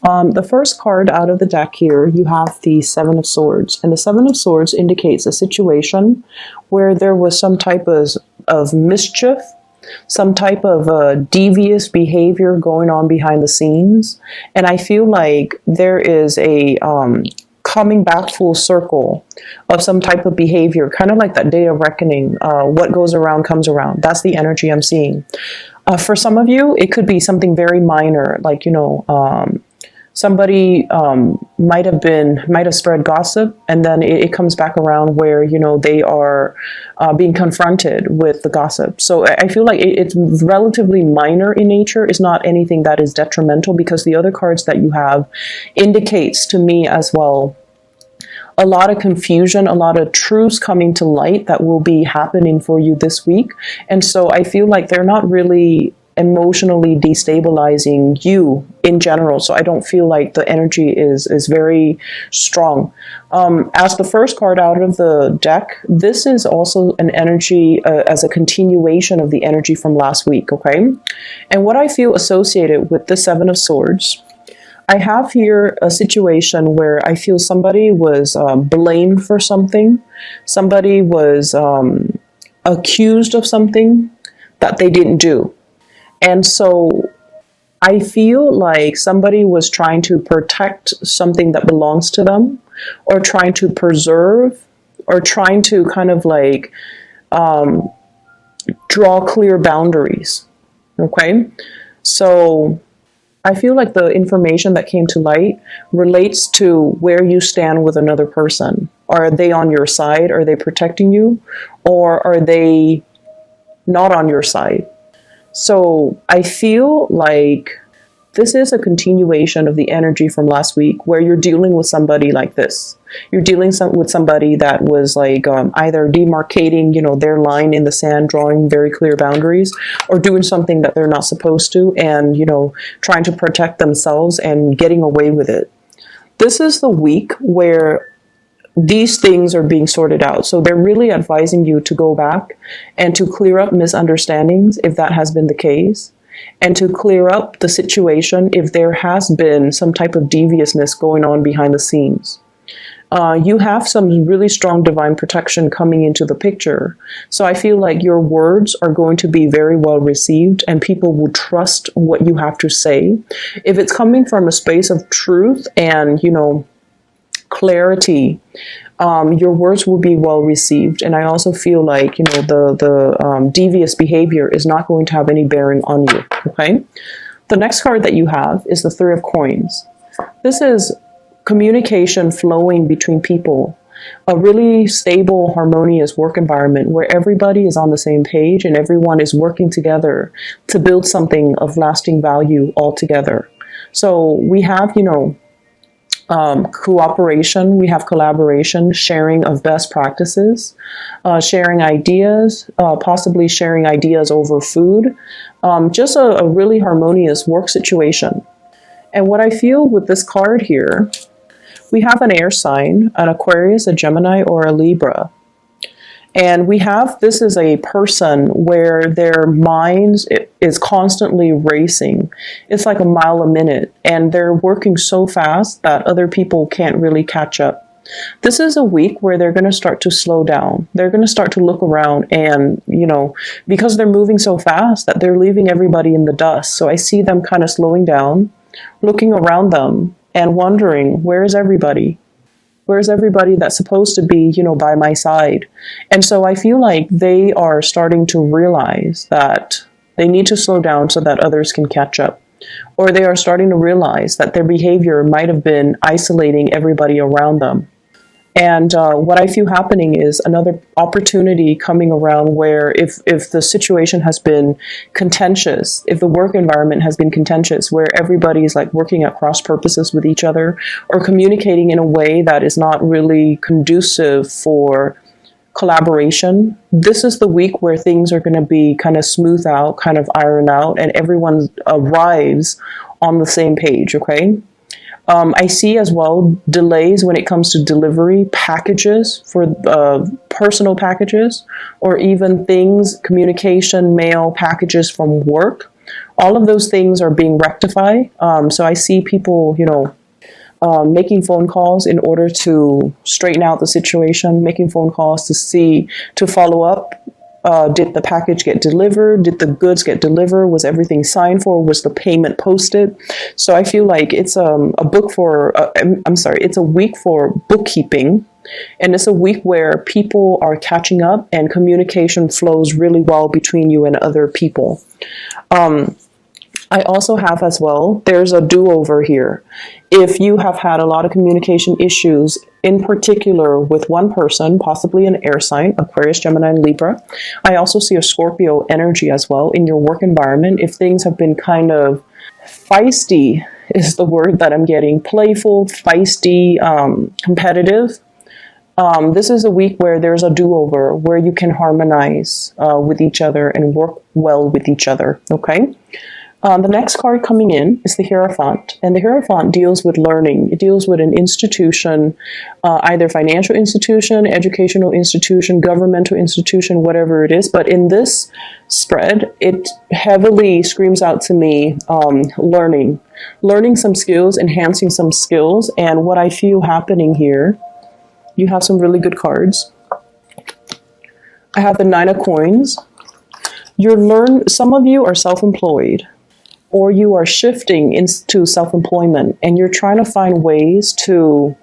The first card out of the deck here, you have the Seven of Swords. And the Seven of Swords indicates a situation where there was some type of mischief, some type of devious behavior going on behind the scenes. And I feel like there is a coming back full circle of some type of behavior, kind of like that day of reckoning. What goes around comes around. That's the energy I'm seeing. For some of you, it could be something very minor, like, somebody might have spread gossip, and then it comes back around where, they are being confronted with the gossip. So I feel like it's relatively minor in nature. It's not anything that is detrimental, because the other cards that you have indicates to me as well a lot of confusion, a lot of truths coming to light that will be happening for you this week. And so I feel like they're not really emotionally destabilizing you in general. So I don't feel like the energy is very strong. As the first card out of the deck, this is also an energy as a continuation of the energy from last week, okay? And what I feel associated with the Seven of Swords, I have here a situation where I feel somebody was blamed for something. Somebody was accused of something that they didn't do. And so I feel like somebody was trying to protect something that belongs to them, or trying to preserve, or trying to kind of like draw clear boundaries. Okay? So I feel like the information that came to light relates to where you stand with another person. Are they on your side? Are they protecting you? Or are they not on your side? So I feel like this is a continuation of the energy from last week, where you're dealing with somebody like this. You're dealing with somebody that was like either demarcating, their line in the sand, drawing very clear boundaries, or doing something that they're not supposed to, and, trying to protect themselves and getting away with it. This is the week where these things are being sorted out. So they're really advising you to go back and to clear up misunderstandings, if that has been the case, and to clear up the situation if there has been some type of deviousness going on behind the scenes. You have some really strong divine protection coming into the picture. So I feel like your words are going to be very well received, and people will trust what you have to say. If it's coming from a space of truth and, clarity, your words will be well received. And I also feel like, the devious behavior is not going to have any bearing on you. Okay. The next card that you have is the Three of Coins. This is communication flowing between people, a really stable, harmonious work environment where everybody is on the same page and everyone is working together to build something of lasting value all together. So we have, cooperation, we have collaboration, sharing of best practices, sharing ideas, possibly sharing ideas over food, just a really harmonious work situation. And what I feel with this card here, we have an air sign, an Aquarius, a Gemini, or a Libra. And we have, this is a person where their minds is constantly racing. It's like a mile a minute, and they're working so fast that other people can't really catch up. This is a week where they're going to start to slow down. They're going to start to look around and, because they're moving so fast that they're leaving everybody in the dust. So I see them kind of slowing down, looking around them and wondering, where is everybody? Where's everybody that's supposed to be, by my side? And so I feel like they are starting to realize that they need to slow down so that others can catch up. Or they are starting to realize that their behavior might have been isolating everybody around them. And what I feel happening is another opportunity coming around where if the situation has been contentious, if the work environment has been contentious, where everybody is like working at cross purposes with each other or communicating in a way that is not really conducive for collaboration, this is the week where things are going to be kind of smooth out, kind of iron out, and everyone arrives on the same page, okay? I see as well delays when it comes to delivery, packages for personal packages, or even things, communication, mail, packages from work. All of those things are being rectified. So I see people, making phone calls in order to straighten out the situation, making phone calls to follow up. Did the package get delivered? Did the goods get delivered? Was everything signed for? Was the payment posted? So I feel like it's it's a week for bookkeeping. And it's a week where people are catching up and communication flows really well between you and other people. I also have as well, there's a do-over here. If you have had a lot of communication issues, in particular with one person, possibly an air sign, Aquarius, Gemini, and Libra, I also see a Scorpio energy as well in your work environment. If things have been kind of feisty, is the word that I'm getting, playful, feisty, competitive, this is a week where there's a do-over, where you can harmonize with each other and work well with each other, okay? The next card coming in is the Hierophant, and the Hierophant deals with learning. It deals with an institution, either financial institution, educational institution, governmental institution, whatever it is. But in this spread, it heavily screams out to me learning some skills, enhancing some skills. And what I feel happening here, you have some really good cards. I have the Nine of Coins. Some of you are self-employed, or you are shifting into self-employment, and you're trying to find ways to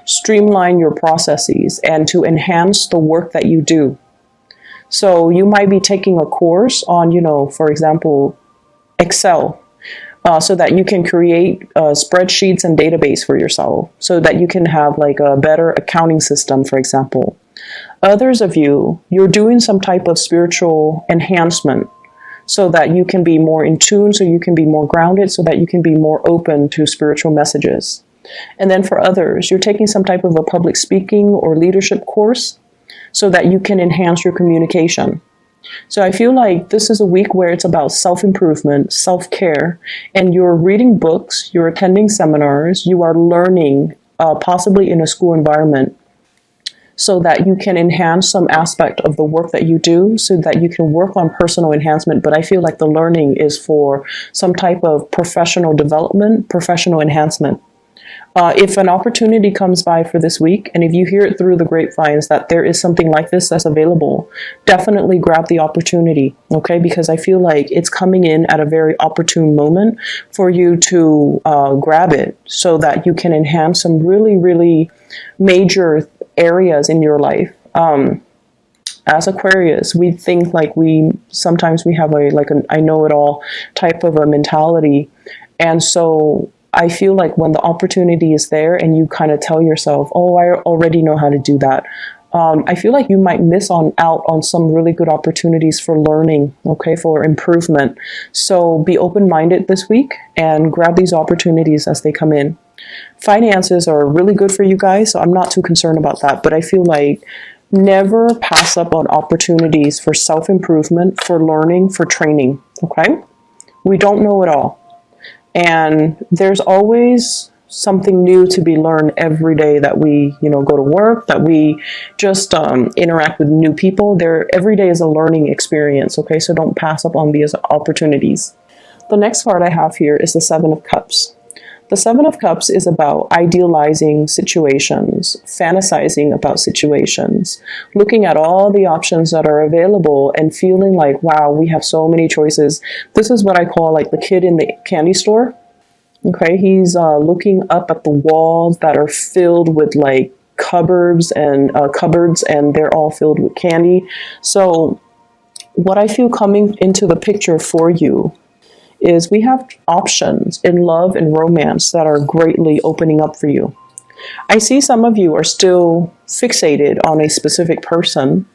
streamline your processes and to enhance the work that you do. So you might be taking a course on, for example, Excel, so that you can create spreadsheets and database for yourself, so that you can have like a better accounting system, for example. Others of you're doing some type of spiritual enhancement, so that you can be more in tune, so you can be more grounded, so that you can be more open to spiritual messages. And then for others, you're taking some type of a public speaking or leadership course, so that you can enhance your communication. So I feel like this is a week where it's about self-improvement, self-care, and you're reading books, you're attending seminars, you are learning, possibly in a school environment, so that you can enhance some aspect of the work that you do, so that you can work on personal enhancement. But I feel like the learning is for some type of professional development, professional enhancement. If an opportunity comes by for this week, and if you hear it through the grapevines that there is something like this that's available, definitely grab the opportunity, okay? Because I feel like it's coming in at a very opportune moment for you to grab it, so that you can enhance some really, really major areas in your life. As Aquarius, we think like sometimes we have an I know it all type of a mentality. And so I feel like when the opportunity is there and you kind of tell yourself, oh, I already know how to do that, I feel like you might miss out on some really good opportunities for learning, okay, for improvement. So be open-minded this week and grab these opportunities as they come in. Finances are really good for you guys, so I'm not too concerned about that. But I feel like never pass up on opportunities for self-improvement, for learning, for training, okay? We don't know it all. And there's always something new to be learned every day that we, go to work, that we just interact with new people. Every day is a learning experience, okay? So don't pass up on these opportunities. The next card I have here is the Seven of Cups. The Seven of Cups is about idealizing situations, fantasizing about situations, looking at all the options that are available and feeling like, wow, we have so many choices. This is what I call like the kid in the candy store. Okay, he's looking up at the walls that are filled with like cupboards, and they're all filled with candy. So what I feel coming into the picture for you is we have options in love and romance that are greatly opening up for you. I see some of you are still fixated on a specific person.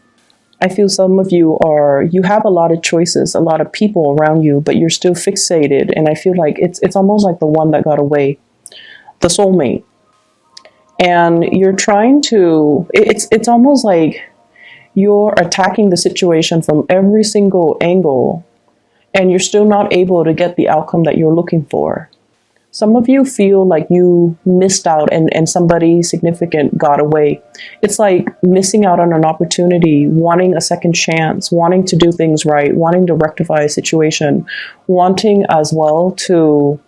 I feel some of you have a lot of choices, a lot of people around you, but you're still fixated. And I feel like it's almost like the one that got away, the soulmate. And you're trying to, it's almost like you're attacking the situation from every single angle, and you're still not able to get the outcome that you're looking for. Some of you feel like you missed out and somebody significant got away. It's like missing out on an opportunity, wanting a second chance, wanting to do things right, wanting to rectify a situation, wanting as well to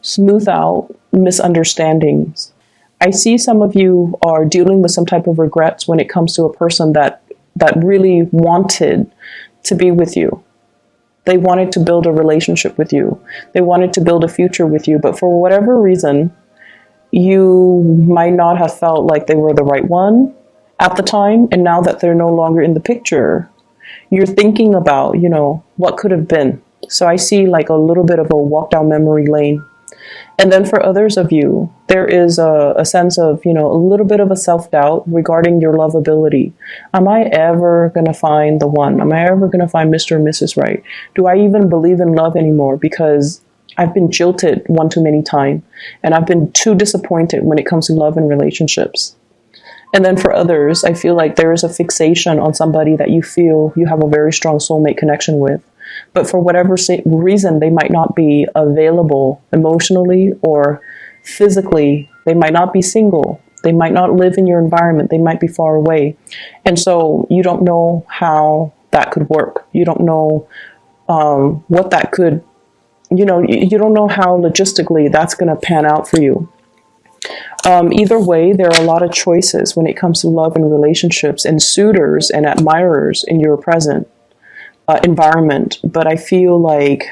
smooth out misunderstandings. I see some of you are dealing with some type of regrets when it comes to a person that really wanted to be with you. They wanted to build a relationship with you. They wanted to build a future with you. But for whatever reason, you might not have felt like they were the right one at the time. And now that they're no longer in the picture, you're thinking about, what could have been. So I see like a little bit of a walk down memory lane. And then for others of you, there is a sense of, a little bit of a self-doubt regarding your lovability. Am I ever going to find the one? Am I ever going to find Mr. and Mrs. Right? Do I even believe in love anymore? Because I've been jilted one too many times, and I've been too disappointed when it comes to love and relationships. And then for others, I feel like there is a fixation on somebody that you feel you have a very strong soulmate connection with. But for whatever reason, they might not be available emotionally or physically. They might not be single. They might not live in your environment. They might be far away. And so you don't know how that could work. You don't know what that could, you don't know how logistically that's going to pan out for you. Either way, there are a lot of choices when it comes to love and relationships and suitors and admirers in your present environment, but I feel like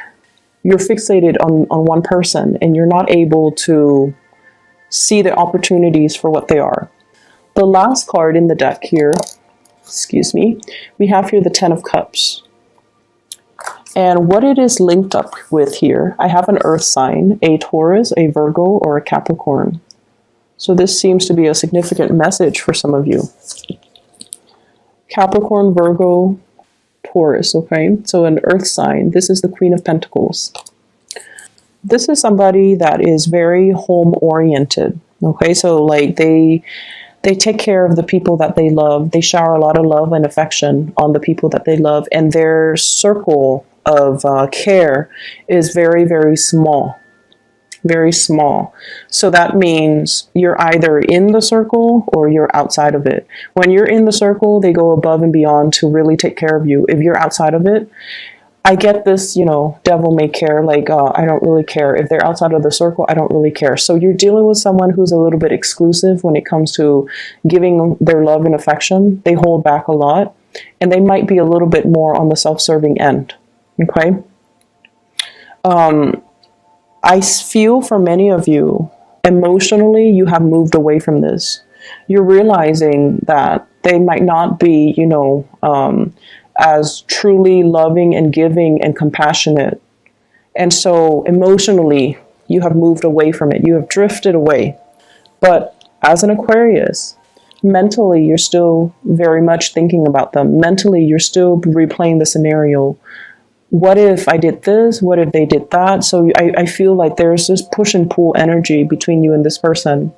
you're fixated on one person and you're not able to see the opportunities for what they are. The last card in the deck here, we have here the Ten of Cups. And what it is linked up with here, I have an earth sign, a Taurus, a Virgo, or a Capricorn. So this seems to be a significant message for some of you. Capricorn, Virgo, Taurus, okay? So an earth sign. This is the Queen of Pentacles. This is somebody that is very home-oriented, okay? So like they take care of the people that they love. They shower a lot of love and affection on the people that they love, and their circle of care is very, very small. Very small. So that means you're either in the circle or you're outside of it. When you're in the circle, they go above and beyond to really take care of you. If you're outside of it, I get this, devil may care, like, I don't really care. If they're outside of the circle, I don't really care. So you're dealing with someone who's a little bit exclusive when it comes to giving their love and affection. They hold back a lot, and they might be a little bit more on the self-serving end, okay? I feel for many of you, emotionally, you have moved away from this. You're realizing that they might not be, as truly loving and giving and compassionate. And so emotionally, you have moved away from it. You have drifted away. But as an Aquarius, mentally, you're still very much thinking about them. Mentally, you're still replaying the scenario. What if I did this? What if they did that? So I feel like there's this push and pull energy between you and this person.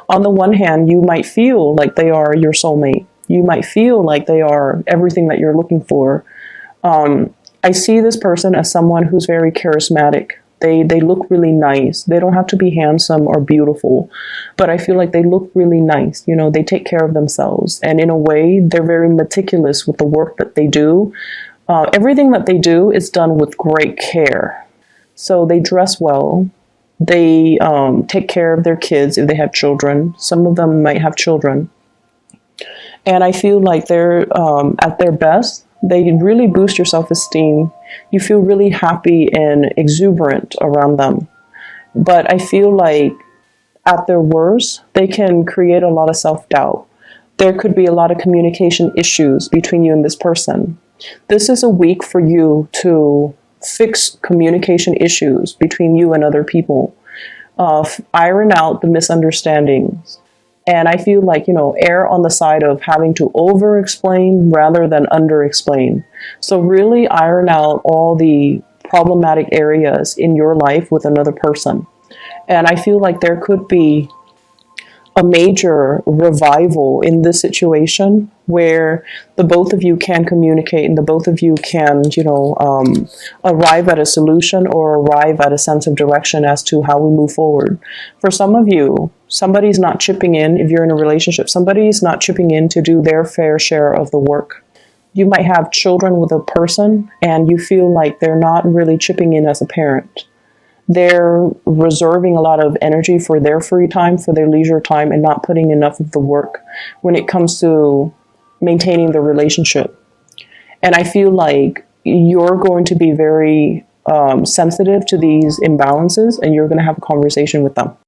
On the one hand, you might feel like they are your soulmate. You might feel like they are everything that you're looking for. I see this person as someone who's very charismatic. They look really nice. They don't have to be handsome or beautiful, but I feel like they look really nice. They take care of themselves. And in a way, they're very meticulous with the work that they do. Everything that they do is done with great care. So they dress well. They take care of their kids if they have children. Some of them might have children. And I feel like they're at their best. They really boost your self-esteem. You feel really happy and exuberant around them. But I feel like at their worst, they can create a lot of self-doubt. There could be a lot of communication issues between you and this person. This is a week for you to fix communication issues between you and other people. Iron out the misunderstandings. And I feel like, err on the side of having to over-explain rather than under-explain. So really iron out all the problematic areas in your life with another person. And I feel like there could be a major revival in this situation where the both of you can communicate and the both of you can, arrive at a solution or arrive at a sense of direction as to how we move forward. For some of you, somebody's not chipping in. If you're in a relationship, somebody's not chipping in to do their fair share of the work. You might have children with a person and you feel like they're not really chipping in as a parent. They're reserving a lot of energy for their free time, for their leisure time, and not putting enough of the work when it comes to maintaining the relationship. And I feel like you're going to be very sensitive to these imbalances, and you're going to have a conversation with them.